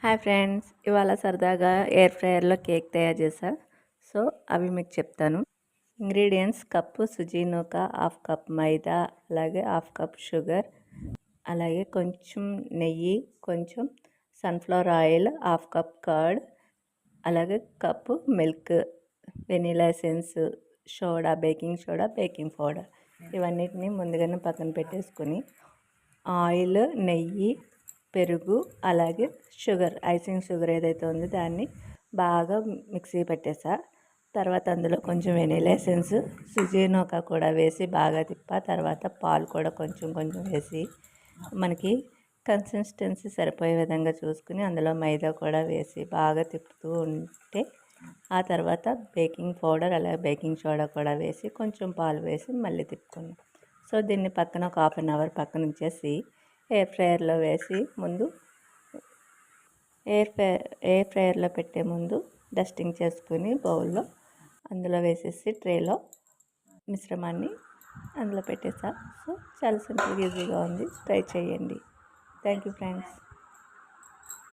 Hi friends, ఇవాళ సరదాగా air ఫ్రైయర్లో cake తయారు చేసా. సో అవి మీకు చెప్తాను. ఇంగ్రీడియంట్స్: కప్పు సుజీ నూక, హాఫ్ కప్ మైదా, అలాగే హాఫ్ కప్ షుగర్, అలాగే కొంచెం నెయ్యి, కొంచెం sunflower oil, half cup curd, అలాగే cup milk, vanilla essence, soda, baking soda, baking powder. ఇవన్నిటిని ముందుగానే పక్కన పెట్టేసుకొని ఆయిల్, నెయ్యి, పెరుగు, అలాగే షుగర్, ఐసింగ్ షుగర్ ఏదైతే ఉందో దాన్ని బాగా మిక్సీ పెట్టేసా. తర్వాత అందులో కొంచెం వెనీలా ఎసెన్స్, సుజీనోకా కూడా వేసి బాగా తిప్పా. తర్వాత పాలు కూడా కొంచెం కొంచెం వేసి మనకి కన్సిస్టెన్సీ సరిపోయే విధంగా చూసుకుని అందులో మైదా కూడా వేసి బాగా తిప్పుతూ ఉంటే ఆ తర్వాత బేకింగ్ పౌడర్ అలాగే బేకింగ్ సోడా కూడా వేసి కొంచెం పాలు వేసి మళ్ళీ తిప్పుకున్నాం. సో దీన్ని పక్కన ఒక హాఫ్ అన్ అవర్ పక్కన ఉంచేసి ఎయిర్ ఫ్రైయర్లో వేసి ముందు ఎయిర్ ఫ్రైయర్లో పెట్టే ముందు డస్టింగ్ చేసుకుని బౌల్లో అందులో వేసేసి ట్రేలో మిశ్రమాన్ని అందులో పెట్టేసా. సో చాలా సింపుల్గా ఈజీగా ఉంది, ట్రై చేయండి. Thank you friends.